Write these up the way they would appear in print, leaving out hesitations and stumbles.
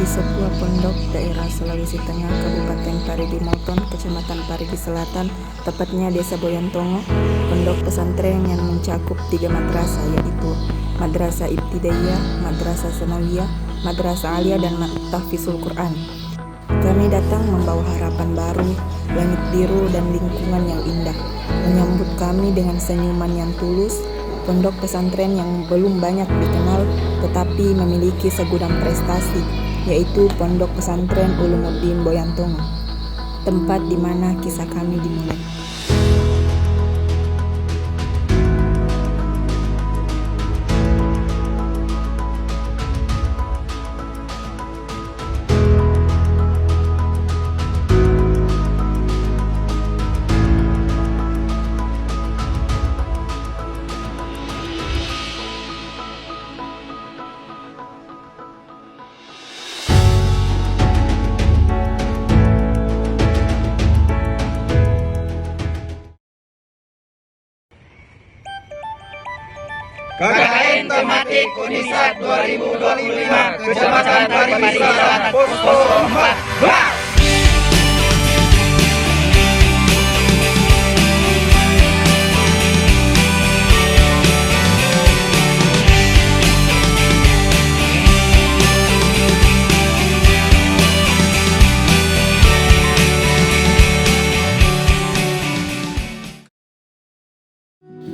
sebuah pondok daerah Sulawesi Tengah, Kabupaten Parigi Motong, Kecamatan Parigi Selatan, tepatnya Desa Boyantongo, pondok pesantren yang mencakup 3 madrasah, yaitu Madrasah Ibtidaiyah, Madrasah Sanawiyah, Madrasah Aliyah, dan Tahfizul Quran. Kami datang membawa harapan baru, langit biru dan lingkungan yang indah, menyambut kami dengan senyuman yang tulus. Pondok pesantren yang belum banyak dikenal tetapi memiliki segudang prestasi, yaitu Pondok Pesantren Ulumuddin Boyantongo, tempat di mana kisah kami dimulai. KKN Tematik Unisat 2025 Kecamatan Parigi Selatan Posko 4.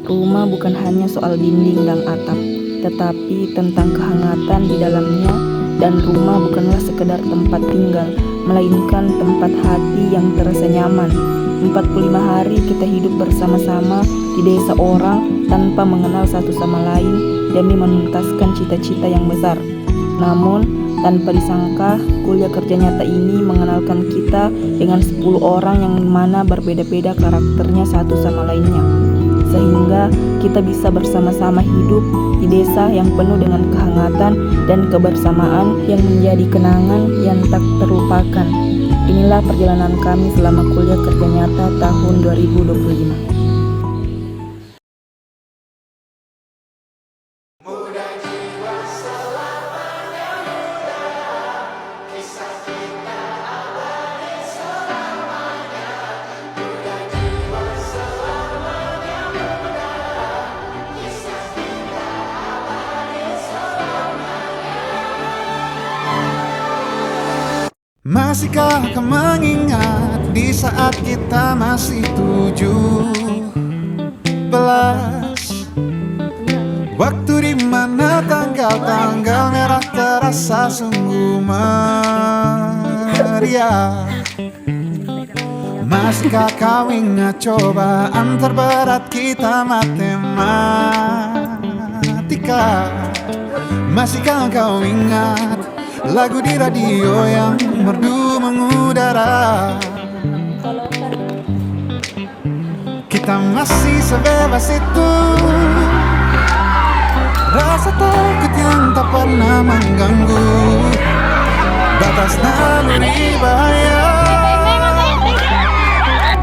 Rumah bukan hanya soal dinding dan atap, tetapi tentang kehangatan di dalamnya, dan rumah bukanlah sekedar tempat tinggal, melainkan tempat hati yang terasa nyaman. 45 hari kita hidup bersama-sama di desa orang tanpa mengenal satu sama lain demi menuntaskan cita-cita yang besar. Namun, tanpa disangka, kuliah kerja nyata ini mengenalkan kita dengan 10 orang yang mana berbeda-beda karakternya satu sama lainnya, sehingga kita bisa bersama-sama hidup di desa yang penuh dengan kehangatan dan kebersamaan yang menjadi kenangan yang tak terlupakan. Inilah perjalanan kami selama kuliah kerja nyata tahun 2025. Masihkah kau mengingat di saat kita masih 17? Waktu di mana tanggal-tanggal merah terasa sungguh meriah. Masihkah kau ingat cobaan terberat kita matematika? Masihkah kau ingat lagu di radio yang merdu mengudara? Kita masih sebebas itu, rasa takut yang tak pernah mengganggu batas naluri bahaya.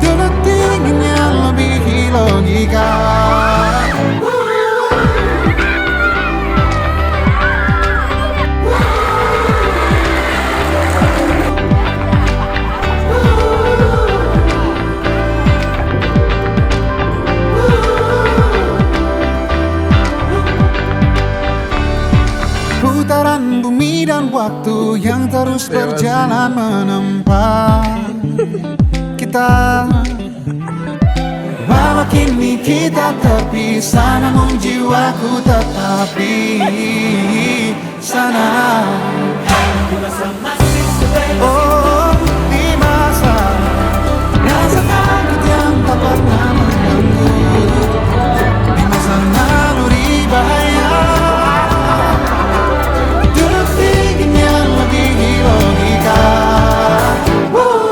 Dulu tingginya lebih logika. Putaran bumi dan waktu yang terus berjalan menempa kita. Walau kini kita terpisah, namun jiwaku tetap di sana. Oh, di masa rasa takut yang tak pernah mengganggu, di masa naluri bahaya. Woo!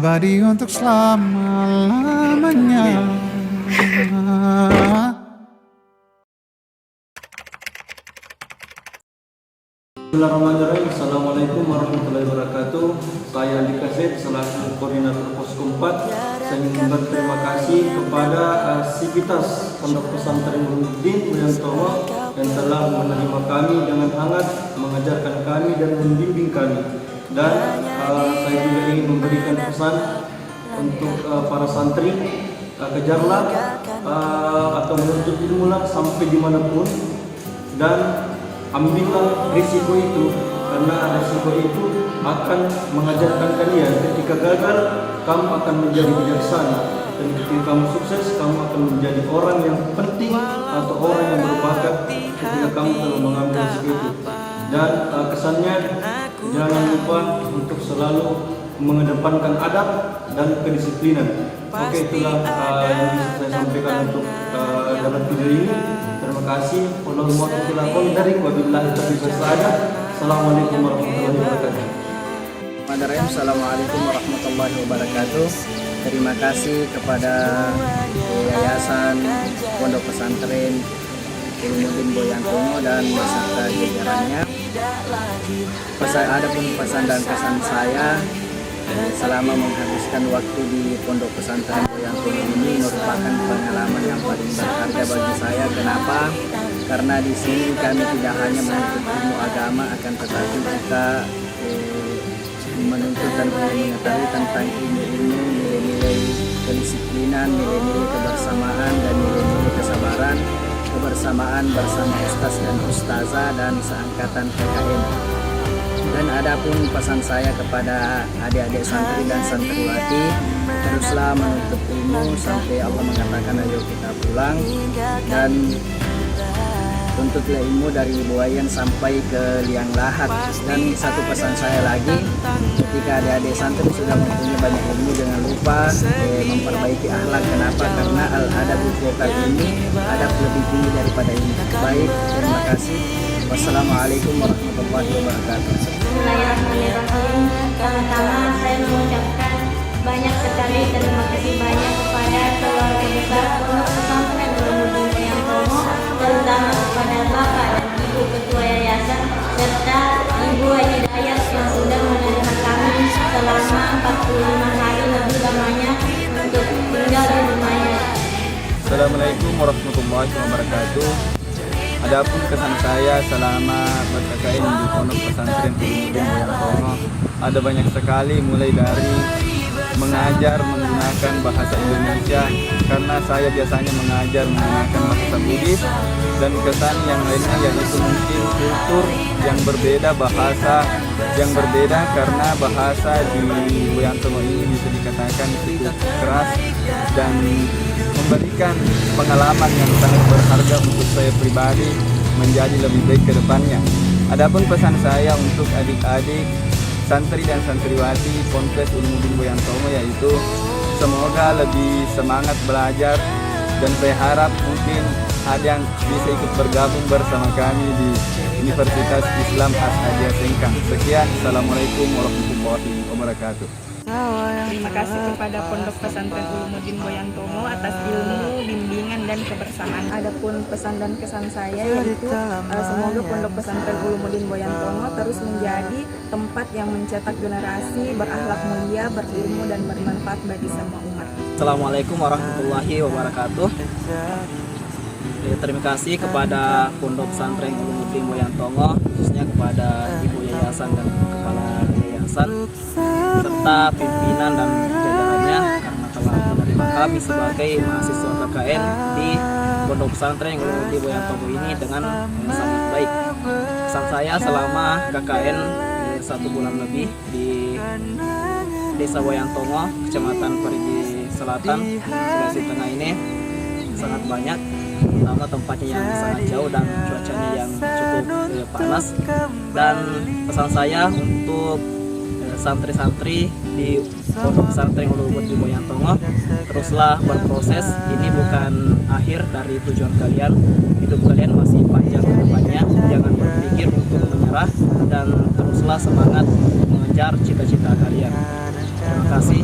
abadi untuk selama-lamanya. Bismillahirrahmanirrahim. Assalamualaikum warahmatullahi wabarakatuh. Saya Andika Zaid selaku koordinator Posko 4. Saya ingin berterima kasih kepada Sivitas Pondok Pesantren Nurul-Huda-Din Boyantongo yang telah menerima kami dengan hangat, mengajarkan kami dan membimbing kami. Dan saya juga ingin memberikan pesan untuk para santri, kejarlah atau menuntut ilmulah sampai dimanapun dan ambillah risiko itu, karena risiko itu akan mengajarkan kalian ketika gagal kamu akan menjadi bijaksana, dan ketika kamu sukses kamu akan menjadi orang yang penting atau orang yang berbakat ketika kamu telah mengambil risiko itu. Dan kesannya jangan lupa untuk selalu mengedepankan adab dan kedisiplinan. Oke, itulah yang bisa saya sampaikan untuk dalam video ini. Terima kasih. Assalamualaikum warahmatullahi wabarakatuh. Assalamualaikum warahmatullahi wabarakatuh. Terima kasih kepada Yayasan Pondok Pesantren Nurul-Huda-Din Boyantongo dan beserta jajarannya. Adapun pesan dan kesan saya selama menghabiskan waktu di Pondok Pesantren Boyantongo ini merupakan pengalaman yang paling berharga bagi saya. Kenapa? Karena di sini kami tidak hanya menuntut ilmu agama, akan tetapi kita menuntut dan mengetahui tentang ilmu-ilmu, nilai-nilai kedisiplinan, nilai-nilai kebersamaan dan nilai-nilai kesabaran, kebersamaan bersama ustaz dan ustazah dan seangkatan PKN. Dan adapun pesan saya kepada adik-adik santri dan santriwati, teruslah menuntut ilmu sampai Allah mengatakan ayo kita pulang, dan tuntutlah ilmu dari buayan sampai ke liang lahat. Dan satu pesan saya lagi, ketika adik-adik santri sudah mempunyai banyak ilmu, jangan lupa memperbaiki akhlak. Kenapa? Karena al-adabul fawqal ini adab lebih tinggi daripada ini. Baik, terima kasih. Wassalamualaikum warahmatullahi wabarakatuh. Bismillahirrahmanirrahim. Pertama-tama saya mengucapkan banyak sekali terima kasih banyak kepada keluarga besar Pondok Pesantren Nurul-Huda-Din Boyantongo, terutama kepada Bapak dan Ibu Ketua Yayasan serta Ibu Hidayat yang sudah menerima kami selama 45 hari lebih lamanya untuk tinggal di rumahnya. Assalamualaikum warahmatullahi wabarakatuh. Adapun kesan saya selama ber-KKN di Pondok Pesantren Nurul-Huda-Din Boyantongo, ada banyak sekali, mulai dari mengajar menggunakan bahasa Indonesia, karena saya biasanya mengajar menggunakan bahasa Buddhis, dan kesan yang lainnya yaitu mungkin kultur yang berbeda, bahasa yang berbeda, karena bahasa di Boyantongo ini bisa dikatakan cukup keras dan memberikan pengalaman yang sangat berharga untuk saya pribadi menjadi lebih baik ke depannya. Adapun pesan saya untuk adik-adik santri dan santriwati Ponpes Nurul-Huda-Din Boyantongo yaitu semoga lebih semangat belajar, dan saya harap mungkin ada yang bisa ikut bergabung bersama kami di Universitas Islam As'adiyah Sengkang. Sekian, Assalamualaikum warahmatullahi wabarakatuh. Terima kasih kepada Pondok Pesantren Nurul-Huda-Din Boyantongo atas ilmu, bimbingan, dan kebersamaan. Adapun pesan dan kesan saya yaitu semoga Pondok Pesantren Nurul-Huda-Din Boyantongo terus menjadi tempat yang mencetak generasi berakhlak mulia, berilmu, dan bermanfaat bagi semua umat. Assalamualaikum warahmatullahi wabarakatuh. Terima kasih kepada Pondok Pesantren Nurul-Huda-Din Boyantongo, khususnya kepada Ibu Yayasan dan Kepala Yayasan serta pimpinan dan jajarannya karena telah menerima kami sebagai mahasiswa KKN di Pondok Pesantren Nurul-Huda-Din Boyantongo ini dengan sangat baik. Pesan saya selama KKN 1 bulan lebih di Desa Boyantongo, Kecamatan Parigi Selatan, Sulawesi Tengah ini sangat banyak, pertama tempatnya yang sangat jauh dan cuacanya yang cukup panas. Dan pesan saya untuk santri-santri di Pondok Pesantren Nurul-Huda-Din Boyantongo, teruslah berproses. Ini bukan akhir dari tujuan kalian, hidup kalian masih panjang ke depannya. Jangan berpikir untuk menyerah dan teruslah semangat mengejar cita-cita kalian. Terima Terima kasih.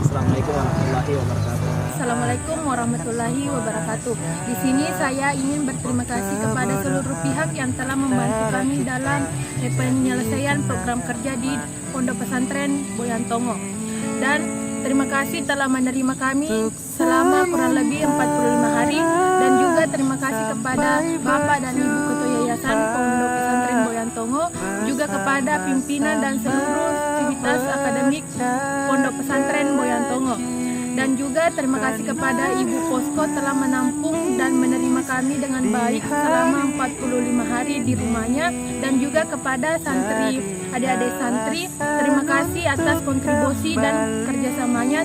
Assalamualaikum warahmatullahi wabarakatuh. Assalamualaikum warahmatullahi wabarakatuh. Di sini saya ingin berterima kasih kepada seluruh pihak yang telah membantu kami dalam penyelesaian program kerja di Pondok Pesantren Boyantongo. Dan terima kasih telah menerima kami selama kurang lebih 45 hari. Dan juga terima kasih kepada Bapak dan Ibu Ketua Yayasan Pondok Pesantren Boyantongo, juga kepada pimpinan dan seluruh aktivitas akademik Pondok Pesantren Boyantongo. Dan juga terima kasih kepada Ibu Posko telah menampung dan menerima kami dengan baik selama 45 hari di rumahnya. Dan juga kepada santri, adik-adik santri, terima kasih atas kontribusi dan kerjasamanya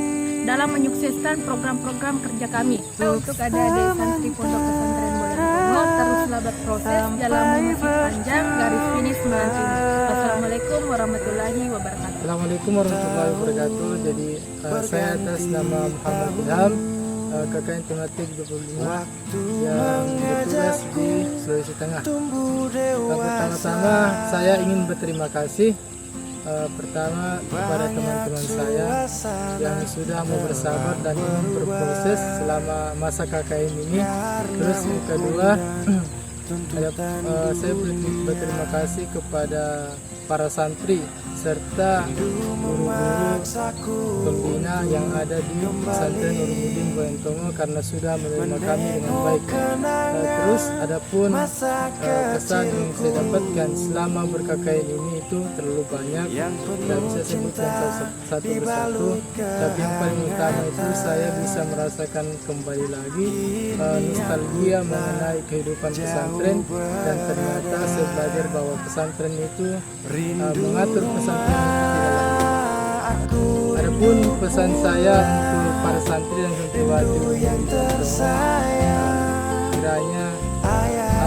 dalam menyukseskan program-program kerja kami. Untuk adik-adik santri Pondok Pesantren Boyantongo, teruslah berproses dalam masih panjang, garis finish menanti. Assalamualaikum warahmatullahi wabarakatuh. Assalamualaikum warahmatullahi wabarakatuh. Jadi saya atas nama Muhammad Ilham, KKN tematik 25 yang bertugas di Sulawesi Tengah. Pertama-tama saya ingin berterima kasih pertama kepada teman-teman saya yang sudah mau bersabar dan ingin berproses selama masa KKN ini. Terus yang kedua, saya berterima kasih kepada para santri serta guru-guru pembina yang ada di pesantren Nurul Boyantongo karena sudah menerima kami dengan baik. Terus adapun kesan yang saya dapatkan selama ber-KKN ini itu terlalu banyak, tidak bisa sebutkan satu persatu, tapi yang paling utama itu saya bisa merasakan kembali lagi nostalgia mengenai kehidupan pesantren, dan ternyata saya belajar bahwa pesantren itu mengatur pesantren itu tidak lagi. Adapun pesan saya untuk para santri dan santriwati yang kiranya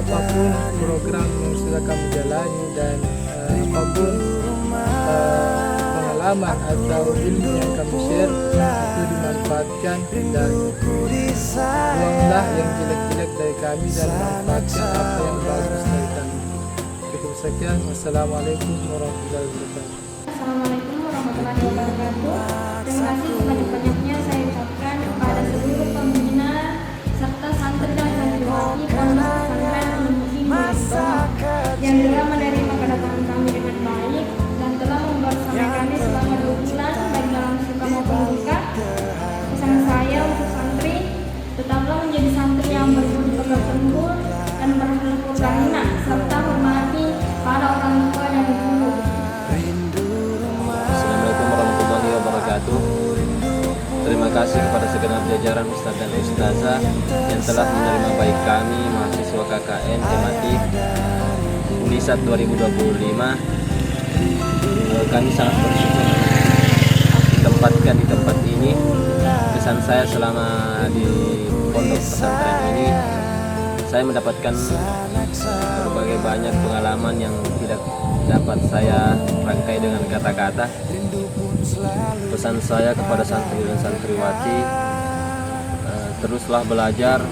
apapun program yang sudah kami jalani dan apapun pengalaman atau ilmu yang kami share itu dimanfaatkan, dan buanglah yang jelek-jelek dari kami dan manfaatkan apa yang bagus dari kami. Cukup sekian. Wassalamualaikum warahmatullahi wabarakatuh. Assalamualaikum warahmatullahi wabarakatuh. Terima kasih sebanyak-banyaknya saya ucapkan kepada seluruh pembina serta santri dan santriwati Pondok Pesantren Nurul Boyantongo yang telah menerima kedatangan kami dengan baik dan telah membersama kami selama 2 bulan baik dalam suka maupun duka. Pesan saya untuk santri, tetaplah menjadi santri yang berbudi pekerti dan berhubung hina serta hormati para orang tua dan guru. Assalamualaikum warahmatullahi wabarakatuh. Terima kasih kepada segenap jajaran Ustadz dan Ustazah yang telah menerima baik kami mahasiswa KKN tematik Unisat 2025. Kami sangat bersyukur ditempatkan di tempat ini. Kesan saya selama di pondok pesantren ini, saya mendapatkan berbagai banyak pengalaman yang tidak dapat saya rangkai dengan kata-kata. Pesan saya kepada santri dan santriwati, teruslah belajar,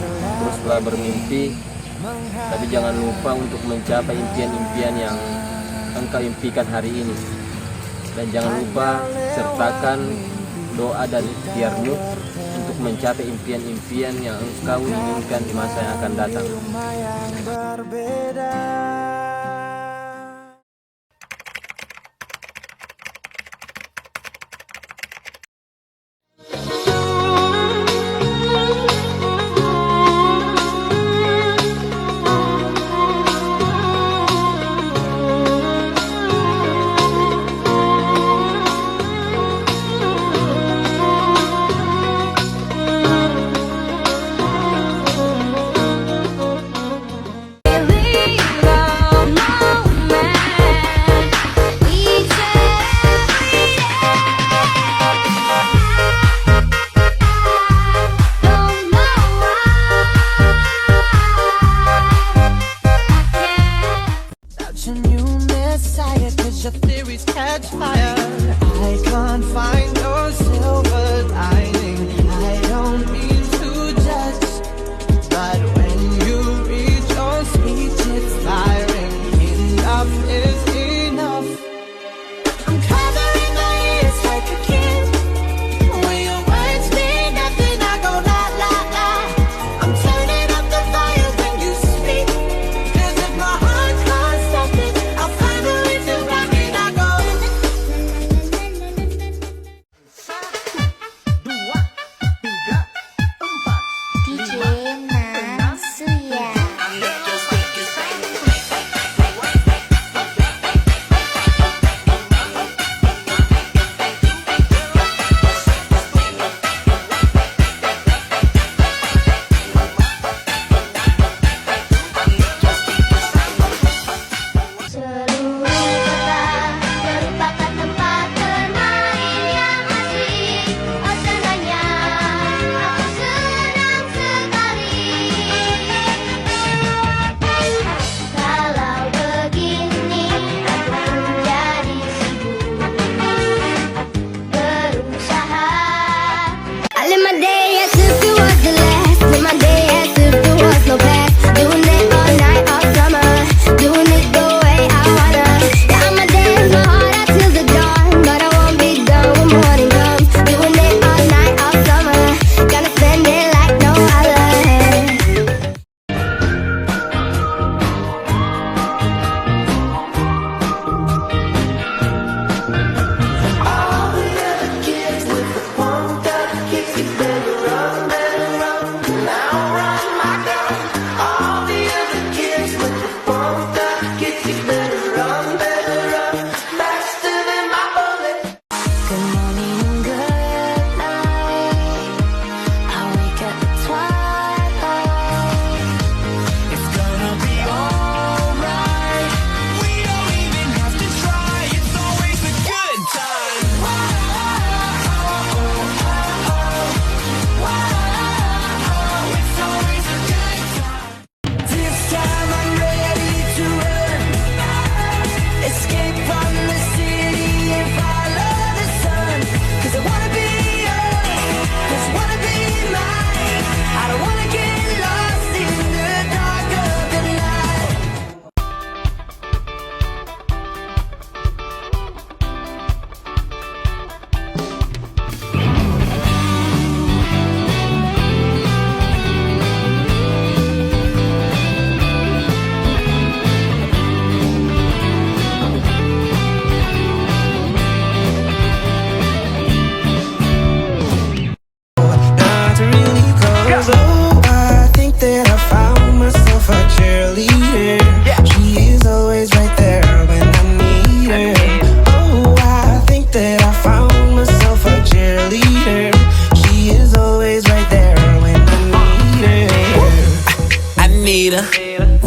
teruslah bermimpi, tapi jangan lupa untuk mencapai impian-impian yang engkau impikan hari ini. Dan jangan lupa sertakan doa dan ikhtiarmu untuk mencapai impian-impian yang engkau inginkan di masa yang akan datang.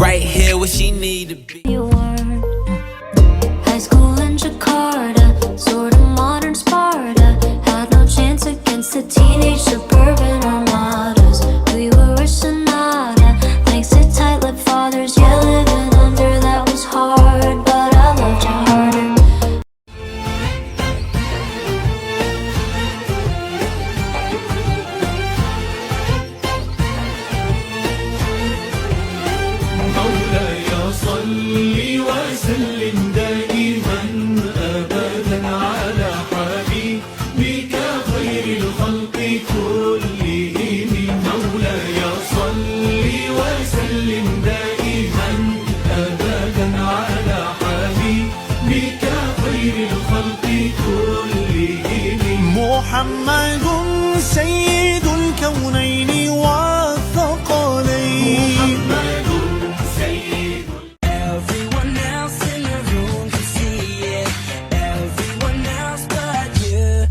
right here where she need to be. High school in Jakarta, sort of modern Sparta. Had no chance against the teenage suburban armadas. We were a sonata, thanks to tight-lipped fathers. Yeah, living under that was hard, but I loved you harder. مولاي صل وسلم دائما أبدا على حبيبك خير الخلق كلهم مولاي صل وسلم دائما أبدا على حبيبك خير الخلق كلهم محمد سيد الكونين والثقلين Everyone else in the room can see it. Everyone else but you.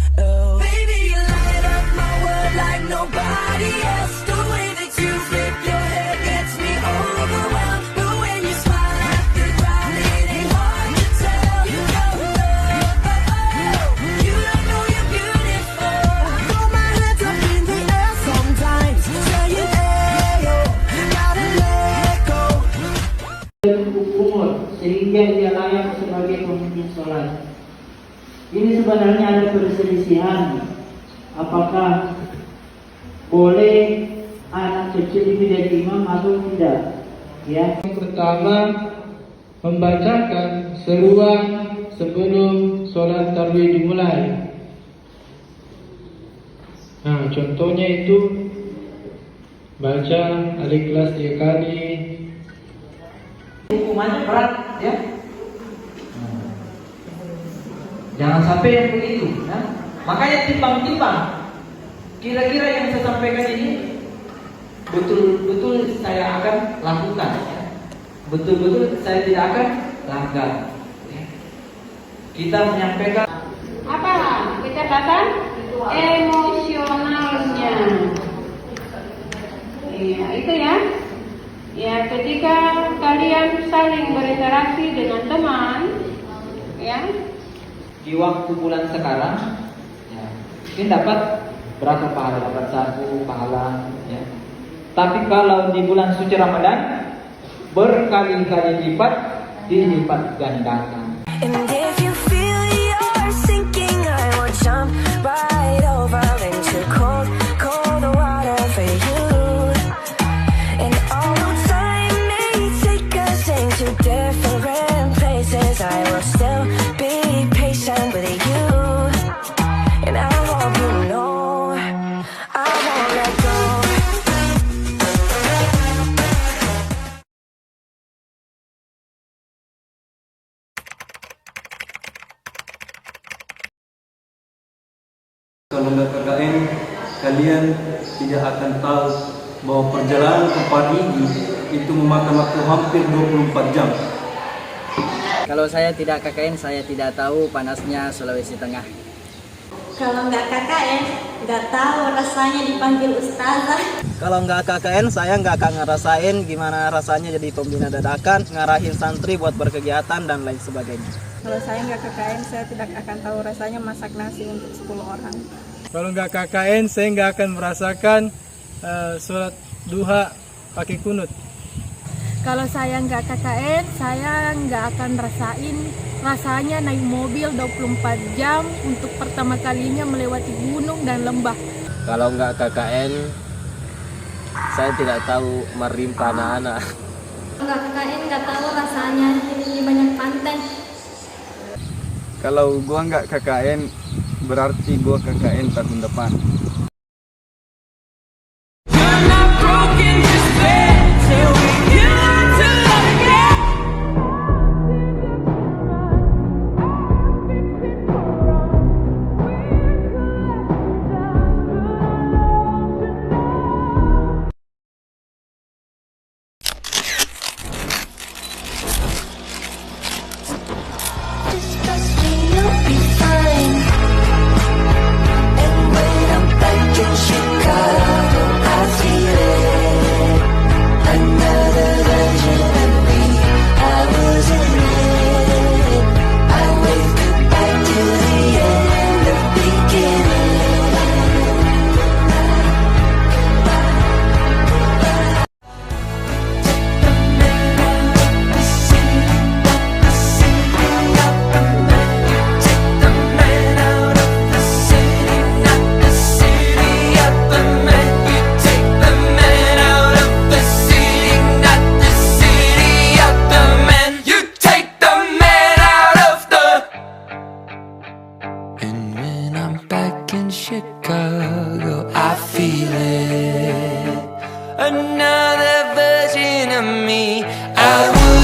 Baby, you light up my world like nobody else. The way that you flip your hair gets me overwhelmed. But when you smile at the crowd, it ain't hard to tell. You don't know you're beautiful. Throw my hands up in the air sometimes. Saying, hey, yo, gotta let go. Umur sehingga ia layak sebagai pemimpin sholat. Ini sebenarnya ada perselisihan, apakah boleh anak kecil itu jadi imam atau tidak. Ya. Yang pertama, membacakan seruan sebelum sholat tarawih dimulai. Nah, contohnya itu baca Al-Ikhlas 3 kali. Hukumannya berat, ya. Jangan sampai yang begitu, ya. Makanya timbang-timbang. Kira-kira yang saya sampaikan ini betul-betul saya akan lakukan, ya. Betul-betul saya tidak akan langgar. Ya. Kita menyampaikan Apa? Kecerdasan emosionalnya. Iya, itu ya. Ya, ketika kalian saling berinteraksi dengan teman, ya, di waktu bulan sekarang, ya, mungkin dapat berapa pahala? Dapat 1 pahala, ya. Tapi kalau di bulan suci Ramadan, berkali-kali lipat dilipat gandakan. And if you feel you're sinking, I will jump right over into cold, cold water for you. And although time may take us into different places, I will still be patient with you. And I hope you know I won't let go. Kalau nggak KKN, kalian tidak akan tahu bahwa perjalanan ke Parigi itu memakan waktu hampir 24 jam. Kalau saya tidak KKN, saya tidak tahu panasnya Sulawesi Tengah. kalau nggak KKN, nggak tahu rasanya dipanggil ustazah. Kalau nggak KKN, saya nggak akan ngerasain gimana rasanya jadi pembina dadakan, ngarahin santri buat berkegiatan dan lain sebagainya. Kalau saya nggak KKN, saya tidak akan tahu rasanya masak nasi untuk 10 orang. Kalau nggak KKN, saya nggak akan merasakan sholat duha pakai kunut. Kalau saya nggak KKN, saya nggak akan rasain rasanya naik mobil 24 jam untuk pertama kalinya melewati gunung dan lembah. Kalau nggak KKN, saya tidak tahu merimpa anak-anak. Nggak KKN, nggak tahu rasanya di banyak pantai. Kalau gua nggak KKN, berarti gua KKN tahun depan. Just trust me, you'll be fine. And when I'm back like in Chicago, I feel it. Another version of me, I would